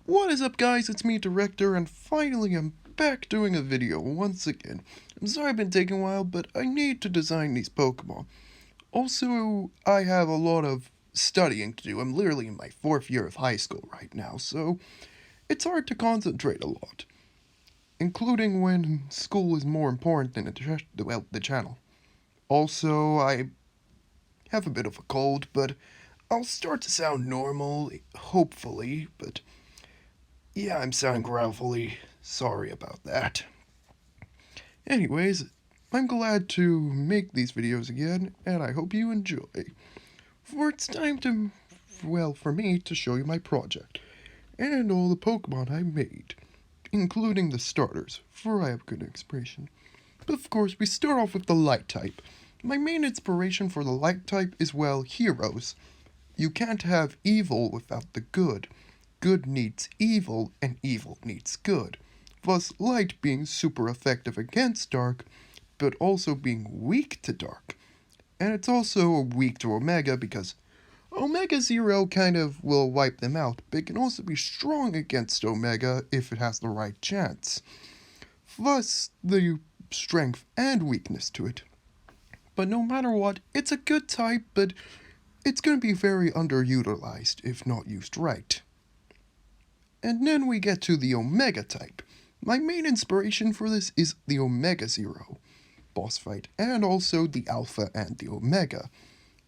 What is up, guys? It's me, Director, and finally I'm back doing a video once again. I'm sorry I've been taking a while, but I need to design these Pokemon. Also, I have a lot of studying to do. I'm literally in my 4th year of high school right now, so it's hard to concentrate a lot. Including when school is more important than the channel. Also, I have a bit of a cold, but I'll start to sound normal, hopefully, but yeah, I'm sounding gravelly. Sorry about that. Anyways, I'm glad to make these videos again, and I hope you enjoy. For it's time to, for me to show you my project, and all the Pokemon I made, including the starters, for I have good inspiration. But of course, we start off with the Light type. My main inspiration for the Light type is, heroes. You can't have evil without the good. Good needs evil, and evil needs good. Thus, light being super effective against dark, but also being weak to dark. And it's also weak to Omega because Omega Zero kind of will wipe them out, but it can also be strong against Omega if it has the right chance. Thus, the strength and weakness to it. But no matter what, it's a good type, but it's going to be very underutilized if not used right. And then we get to the Omega type. My main inspiration for this is the Omega Zero boss fight, and also the Alpha and the Omega,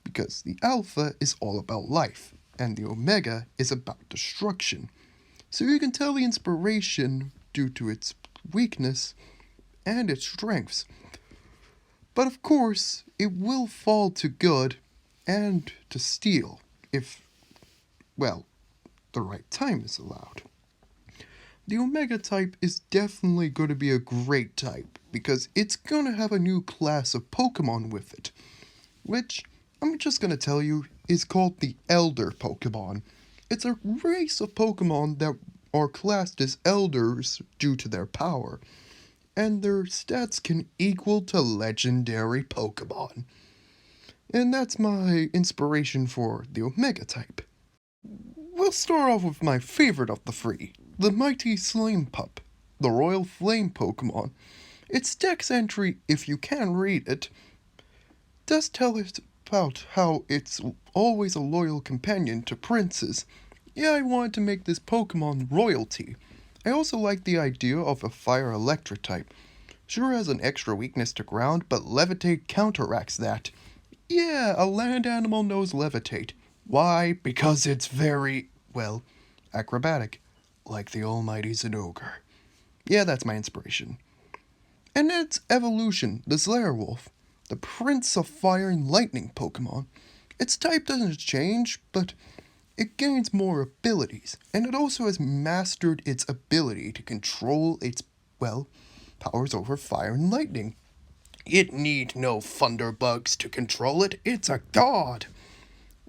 because the Alpha is all about life, and the Omega is about destruction. So you can tell the inspiration due to its weakness and its strengths. But of course, it will fall to good and to steel if, the right time is allowed. The Omega type is definitely going to be a great type, because it's going to have a new class of Pokemon with it, which, I'm just going to tell you, is called the Elder Pokemon. It's a race of Pokemon that are classed as Elders due to their power, and their stats can equal to legendary Pokemon. And that's my inspiration for the Omega type. We'll start off with my favorite of the three, the mighty Zlamepup, the Royal Flame Pokemon. Its dex entry, if you can read it, does tell us about how it's always a loyal companion to princes. Yeah, I wanted to make this Pokemon royalty. I also like the idea of a Fire Electric type. Sure has an extra weakness to ground, but Levitate counteracts that. Yeah, a land animal knows Levitate. Why? Because it's very, acrobatic, like the almighty Zinogre. Yeah, that's my inspiration. And its evolution, the Zlarewolf, the Prince of Fire and Lightning Pokemon. Its type doesn't change, but it gains more abilities, and it also has mastered its ability to control its, powers over fire and lightning. It need no thunderbugs to control it, it's a god!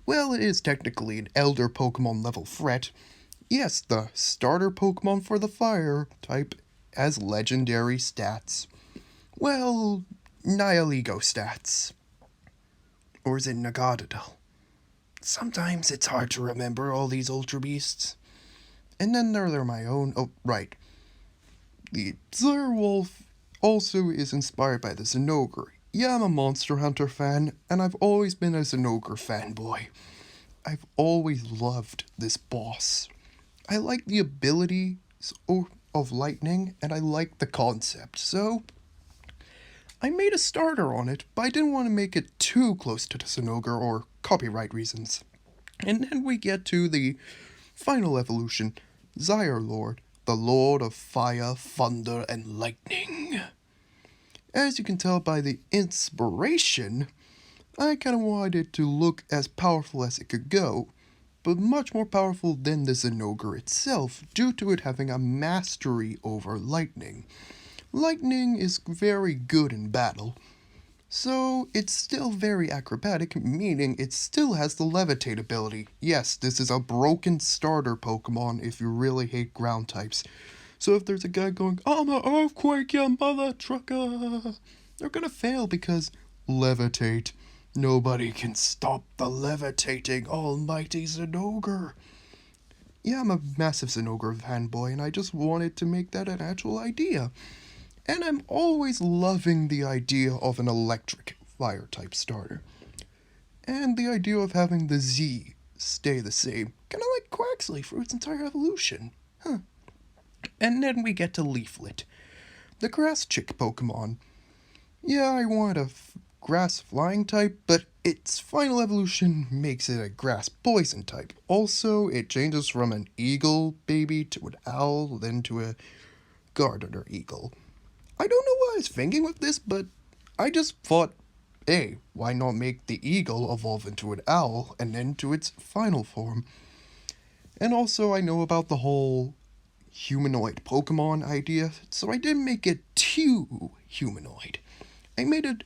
Well, it is technically an Elder Pokemon level threat. Yes, the starter Pokemon for the Fire type has legendary stats. Nihilego stats. Or is it Nagadadal? Sometimes it's hard to remember all these Ultra Beasts. And then there are my own, the Zerwolf also is inspired by the Zinogre. Yeah, I'm a Monster Hunter fan, and I've always been a Zinogre fanboy. I've always loved this boss. I like the abilities of lightning, and I like the concept, so I made a starter on it, but I didn't want to make it too close to the Zinogre or copyright reasons. And then we get to the final evolution, Zyre Lord, the Lord of Fire, Thunder, and Lightning. As you can tell by the inspiration, I kind of wanted it to look as powerful as it could go, but much more powerful than the Zinogre itself due to it having a mastery over lightning. Lightning is very good in battle, so it's still very acrobatic, meaning it still has the Levitate ability. Yes, this is a broken starter Pokemon if you really hate ground types. So if there's a guy going, I'm an earthquake, you mother trucker, they're gonna fail because Levitate. Nobody can stop the levitating almighty Zinogre. Yeah, I'm a massive Zinogre fanboy, and I just wanted to make that an actual idea. And I'm always loving the idea of an electric fire type starter. And the idea of having the Z stay the same, kinda like Quaxley for its entire evolution. Huh. And then we get to Leaflet, the grass chick Pokemon. Yeah, I want a grass flying type, but its final evolution makes it a grass poison type. Also, it changes from an eagle baby to an owl, then to a gardener eagle. I don't know what I was thinking with this, but I just thought, hey, why not make the eagle evolve into an owl and then to its final form? And also, I know about the whole humanoid Pokemon idea, so I didn't make it too humanoid. I made it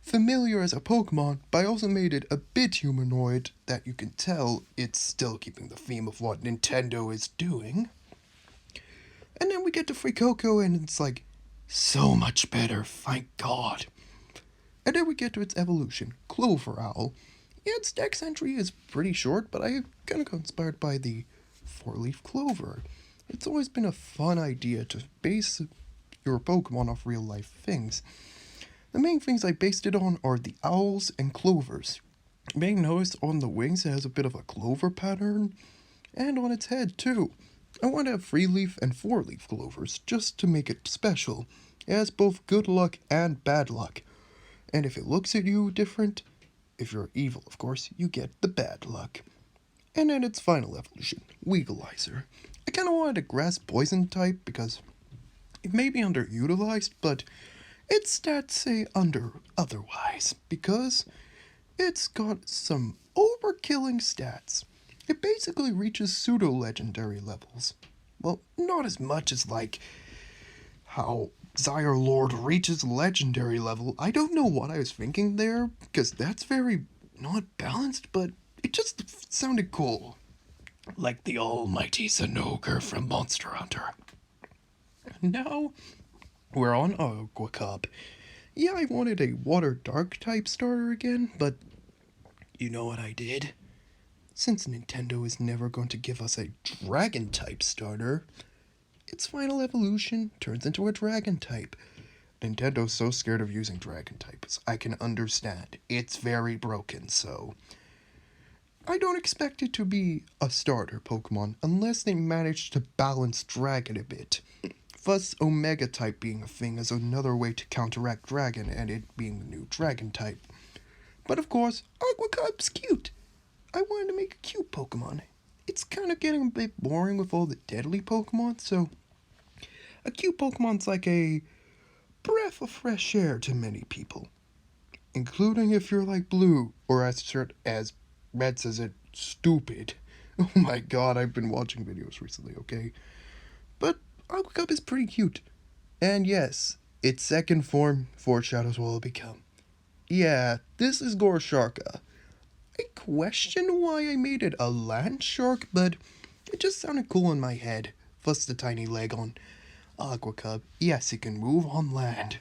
familiar as a Pokemon, but I also made it a bit humanoid that you can tell it's still keeping the theme of what Nintendo is doing. And then we get to Frikoko and it's like, so much better, thank God. And then we get to its evolution, Clover Owl. Yeah, its dex entry is pretty short, but I kind of got inspired by the four-leaf clover. It's always been a fun idea to base your Pokemon off real-life things. The main things I based it on are the owls and clovers. You may notice on the wings it has a bit of a clover pattern, and on its head too. I want to have 3-leaf and 4-leaf clovers just to make it special. It has both good luck and bad luck. And if it looks at you different, if you're evil of course, you get the bad luck. And then its final evolution, Weevilizer. I kinda wanted a grass poison type because it may be underutilized, but its stats say under otherwise because it's got some overkilling stats. It basically reaches pseudo-legendary levels. Well, not as much as like how Zyre Lord reaches legendary level. I don't know what I was thinking there, because that's very not balanced, but it just sounded cool. Like the almighty Zinogre from Monster Hunter. Now, we're on Augakub. Yeah, I wanted a water dark type starter again, but you know what I did? Since Nintendo is never going to give us a dragon type starter, its final evolution turns into a dragon type. Nintendo's so scared of using dragon types. I can understand. It's very broken, so I don't expect it to be a starter Pokemon unless they manage to balance dragon a bit. Thus, Omega type being a thing is another way to counteract dragon and it being the new dragon type. But of course, Augakub's cute. I wanted to make a cute Pokemon. It's kind of getting a bit boring with all the deadly Pokemon, so a cute Pokemon's like a breath of fresh air to many people, including if you're like Blue, or as Red says it, stupid. Oh my god, I've been watching videos recently, okay? But Augakub is pretty cute. And yes, its second form foreshadows what it'll become. Yeah, this is Gorsharka. I question why I made it a land shark, but it just sounded cool in my head. Plus the tiny leg on Augakub. Yes, it can move on land.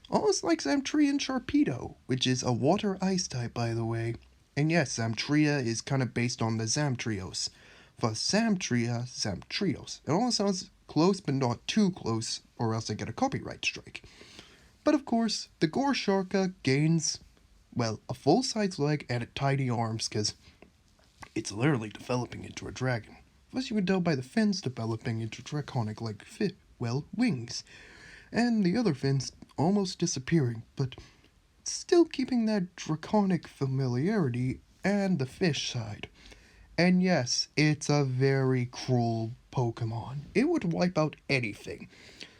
Almost like Zamtria and Sharpedo, which is a water ice type by the way. And yes, Zamtria is kind of based on the Zamtrios. For Zamtria, Zamtrios. It almost sounds close but not too close, or else I get a copyright strike. But of course, the Gorsharka gains, well, a full-size leg and tiny arms, because it's literally developing into a dragon. Plus you can tell by the fins developing into draconic-like wings. And the other fins almost disappearing, but still keeping that draconic familiarity and the fish side. And yes, it's a very cruel Pokemon. It would wipe out anything.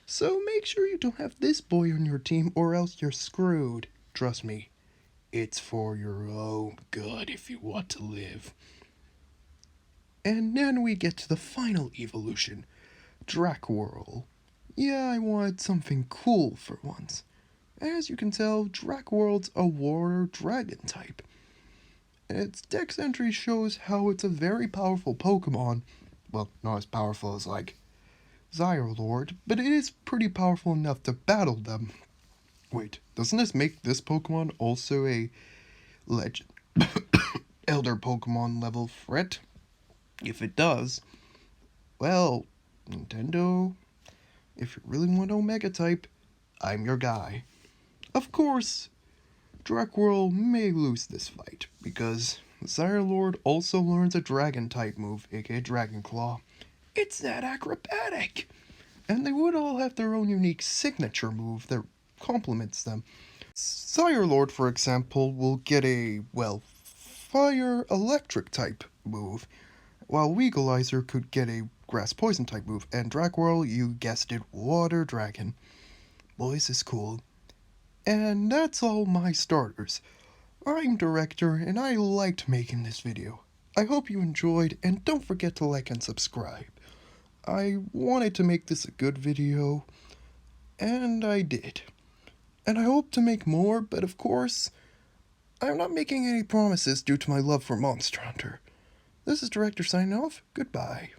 So make sure you don't have this boy on your team or else you're screwed. Trust me, it's for your own good if you want to live. And then we get to the final evolution, Dracwhirl. Yeah, I wanted something cool for once. As you can tell, Dracwhirl's a water dragon type. Its dex entry shows how it's a very powerful Pokemon. Well, not as powerful as like Zyre Lord, but it is pretty powerful enough to battle them. Wait, doesn't this make this Pokemon also a Elder Pokemon level threat? If it does, Well, Nintendo, if you really want Omega type, I'm your guy. Of course, Drakworld may lose this fight, because Sire Lord also learns a Dragon type move, aka Dragon Claw. It's that acrobatic! And they would all have their own unique signature move that complements them. Sire Lord, for example, will get a, well, fire electric type move, while Weagleizer could get a grass poison type move, and Drakworld, you guessed it, water dragon. Boys is cool. And that's all my starters. I'm Director, and I liked making this video. I hope you enjoyed, and don't forget to like and subscribe. I wanted to make this a good video, and I did. And I hope to make more, but of course, I'm not making any promises due to my love for Monster Hunter. This is Director signing off. Goodbye.